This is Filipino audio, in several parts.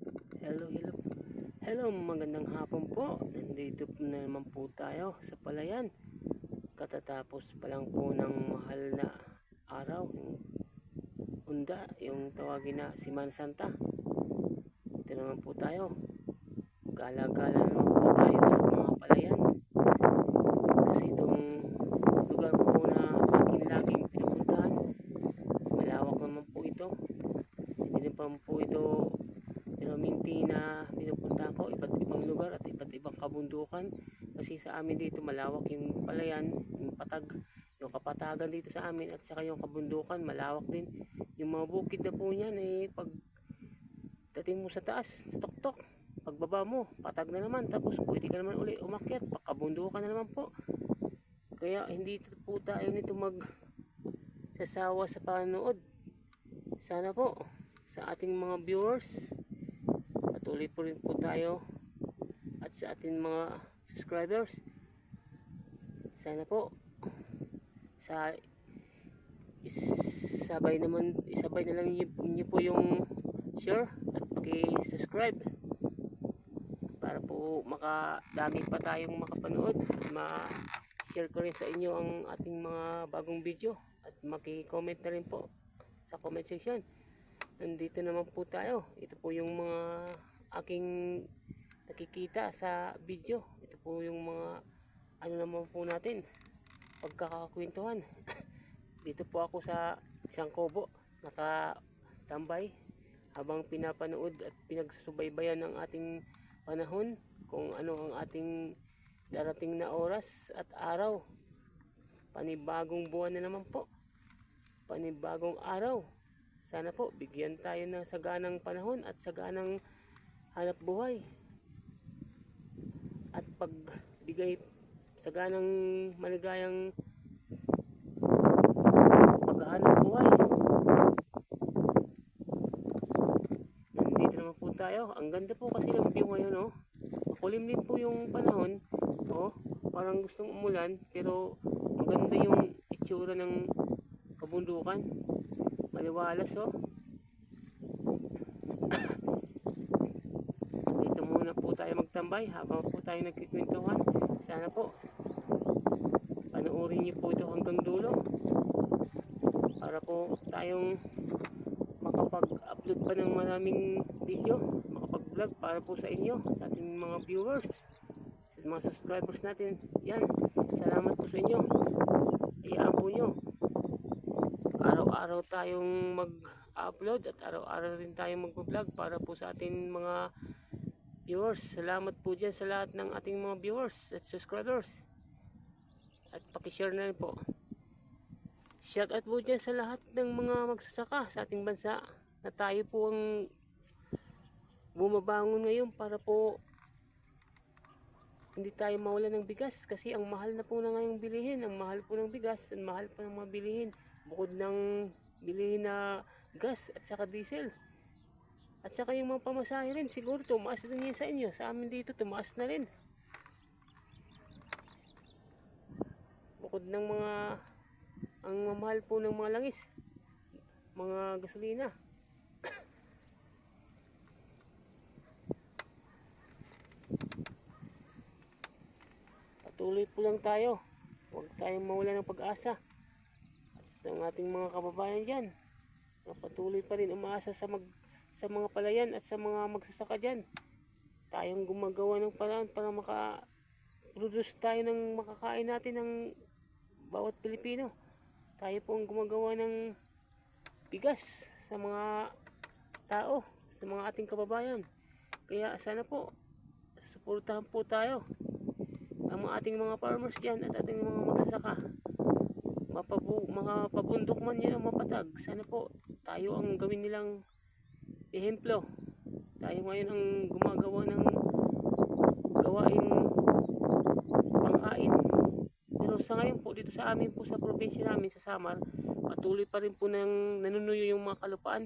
Hello. Hello, magandang hapon po. Nandito po na naman po tayo sa palayan. Katatapos pa lang po ng mahal na araw, yung unda, yung tawagin na Semana Santa. Ito naman po tayo. Gala-gala naman po tayo sa mga palayan. Kasi itong lugar po na aking laging pinupuntahan, malawak naman po ito. Hindi pa po ito minti na pinupunta ko, iba't ibang lugar at iba't ibang kabundukan, kasi sa amin dito malawak yung palayan, yung yung kapatagan dito sa amin, at saka yung kabundukan malawak din. Yung mga bukid na po niyan pag dating mo sa taas, sa tuktok, pagbaba mo patag na naman, tapos pwede ka naman uli umakyat, pakabundukan na naman po. Kaya hindi po tayo nito sasawa sa panonood. Sana po sa ating mga viewers, patuloy po rin po tayo, at sa ating mga subscribers, sana po isabay na lang niyo po yung share at paki-subscribe para po makadami pa tayong makapanood, at ma-share ko rin sa inyo ang ating mga bagong video, at maki-comment na rin po sa comment section. Nandito naman po tayo. Ito po yung mga aking nakikita sa video. Ito po yung mga ano naman po natin, pagkakakwentuhan. Dito po ako sa isang kubo, nakatambay habang pinapanood at pinagsusubaybayan ng ating panahon, kung ano ang ating darating na oras at araw. Panibagong buwan na naman po, panibagong araw. Sana po bigyan tayo ng saganang panahon at saganang hanap buhay, at pagbigay saganang maligayang paghahanap buhay. Nandito naman po tayo. Ang ganda po kasi ng view ngayon, oh. Makulim din po yung panahon, oh. Parang gustong umulan, pero maganda yung itsura ng kabundukan. Maliwalas, oh. Dito muna po tayo magtambay habang po tayo nagkikwentuhan. Sana po panoorin niyo po ito hanggang dulo para po tayong makapag-upload pa ng maraming video, makapag-vlog para po sa inyo, sa ating mga viewers, sa mga subscribers natin. Yan, salamat po sa inyo. Hayaan po nyo, araw-araw tayong mag-upload at araw-araw rin tayong mag-vlog para po sa ating mga viewers. Salamat po dyan sa lahat ng ating mga viewers at subscribers, at pakishare na rin po. Shout out po dyan sa lahat ng mga magsasaka sa ating bansa, na tayo po ang bumabangon ngayon para po hindi tayo mawalan ng bigas, kasi ang mahal na po na ngayong bilihin. Ang mahal po ng bigas, ang mahal po ng mga bilihin, bukod ng bilihin na gas at saka diesel, at saka yung mga pamasahe rin. Siguro tumaas din yan sa inyo. Sa amin dito tumaas na rin, bukod ng mga ang mamahal po ng mga langis, mga gasolina. Patuloy po lang tayo, huwag tayong mawala ng pag-asa. At ang ating mga kababayan dyan, patuloy pa rin umaasa sa mga palayan at sa mga magsasaka dyan. Tayong gumagawa ng paraan para maka-produce tayo ng makakain natin ng bawat Pilipino. Tayo po ang gumagawa ng bigas sa mga tao, sa mga ating kababayan. Kaya sana po suportahan po tayo ang ating mga farmers dyan at ating mga magsasaka, mga pabundok man yan o mapatag. Sana po tayo ang gawin nilang ehemplo. Tayo ngayon ang gumagawa ng gawain pangkain, pero sa ngayon po dito sa amin po sa probinsya namin sa Samar, patuloy pa rin po nang nanunuyo yung mga kalupaan,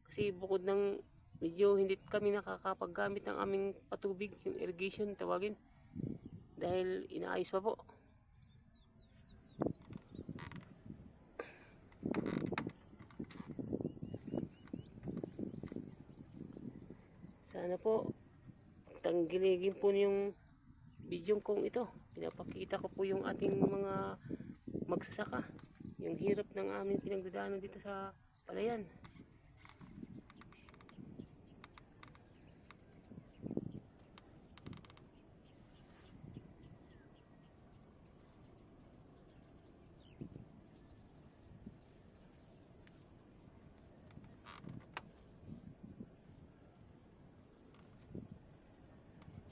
kasi bukod ng medyo hindi kami nakakapaggamit ng aming patubig, yung irrigation tawagin, dahil inaayos pa po. Sana po tanggiligin po yung video kong ito. Pinapakita ko po yung ating mga magsasaka, yung hirap ng aming pinagdadaanan dito sa palayan.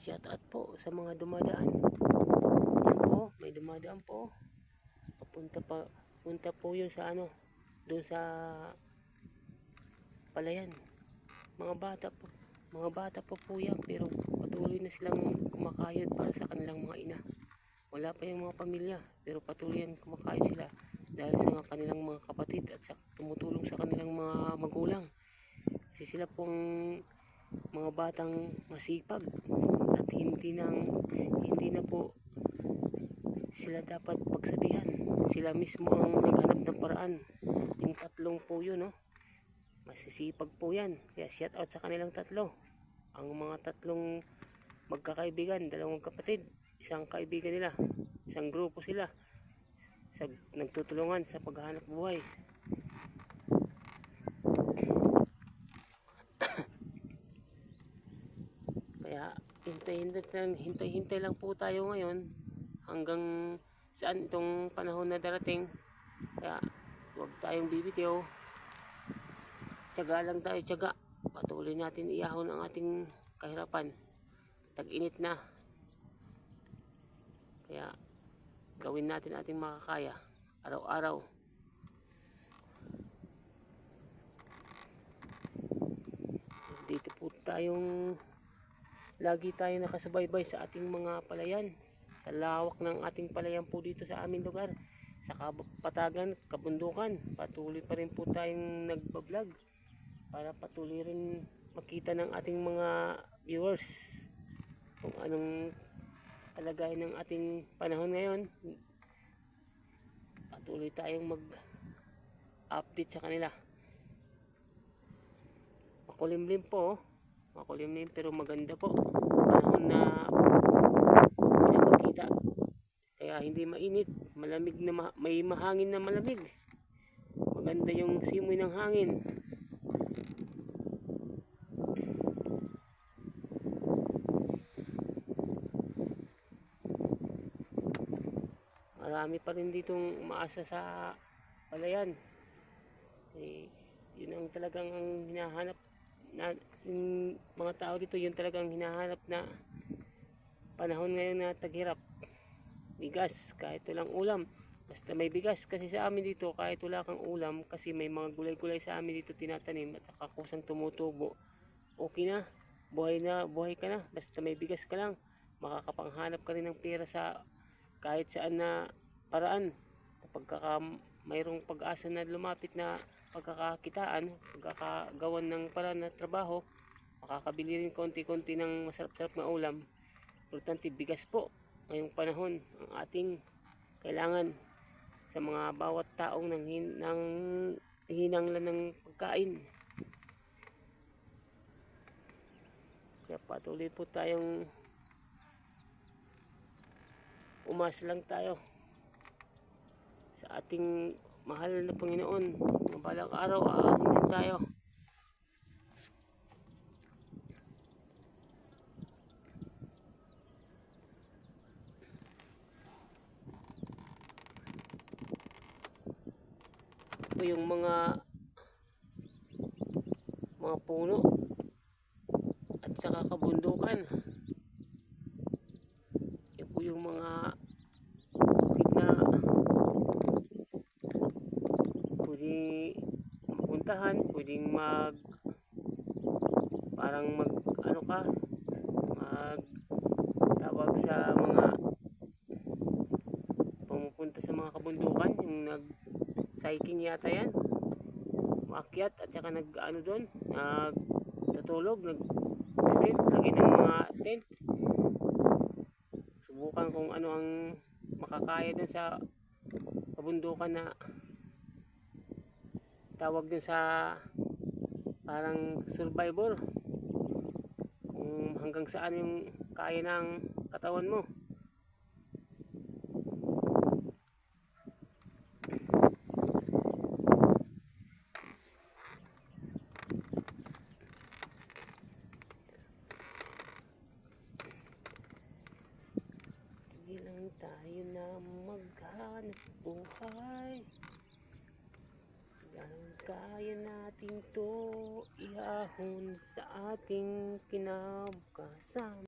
Shout out po sa mga dumadaan. Yan po, may dumadaan po. Punta po yun sa ano, doon sa palayan. Mga bata po yan, pero patuloy na silang kumakayod para sa kanilang mga ina. Wala pa yung mga pamilya, pero patuloy yan kumakayod sila dahil sa kanilang mga kapatid at sa tumutulong sa kanilang mga magulang. Kasi sila pong mga batang masipag at hindi na po sila dapat pagsabihan. Sila mismo ang naghanap ng paraan. Yung tatlong po yun, no? Masisipag po yan. Kaya shout out sa kanilang tatlo. Ang mga tatlong magkakaibigan, dalawang kapatid, isang kaibigan nila, isang grupo sila nagtutulungan sa paghahanap buhay. Kaya hintay lang po tayo ngayon hanggang saan itong panahon na darating. Kaya huwag tayong bibitiw, tiyaga lang tayo, tiyaga. Patuloy natin iahon ang ating kahirapan. Tag-init na, kaya gawin natin ating makakaya araw-araw. Dito po tayong lagi tayo nakasubaybay sa ating mga palayan, sa lawak ng ating palayan po dito sa aming lugar, sa kapatagan, kabundukan. Patuloy pa rin po tayong nagbablog para patuloy rin makita ng ating mga viewers kung anong kalagayan ng ating panahon ngayon. Patuloy tayong mag-update sa kanila. Makulimlim po, makulimlim pero maganda po panahon na pinapakita. Kaya hindi mainit, malamig na may mahangin na malamig. Maganda yung simoy ng hangin. Marami pa rin ditong umaasa sa palayan. Yun ang talagang hinahanap na yung mga tao dito, yun talagang hinahanap na panahon ngayon na taghirap. Bigas, kahit walang ulam, basta may bigas. Kasi sa amin dito, kahit wala kang ulam, kasi may mga gulay-gulay sa amin dito tinatanim at saka kusang tumutubo, okay na, buhay ka na. Basta may bigas ka lang, makakapanghanap ka rin ng pera sa kahit saan na paraan. Kapag mayroong pag-asa na lumapit na pagkakakitaan, pagkakagawan ng paraan na trabaho, makakabili rin konti-konti ng masarap-sarap na ulam. Importante, bigas po ngayong panahon ang ating kailangan sa mga bawat taong hinanglan ng pagkain. Kaya patuloy po tayong umasa lang tayo sa ating mahal na Panginoon. Mabalang araw, din tayo. Ito yung mga puno at saka kabundukan. Ito po yung mga bukid na pwedeng mapuntahan, pwedeng parang tawag sa mga pumupunta sa mga kabundukan, yung nag-cycling yata yan, maakyat at saka doon, nagtutulog, nag-tent, lagi ng mga tent. Subukan kung ano ang makakaya dun sa kabundukan na tawag dun sa parang survivor. hanggang saan yung kaya ng katawan mo. Sige lang tayo na maghanap buhay. Ganun kaya natin to iahon sa ating kinabukasan.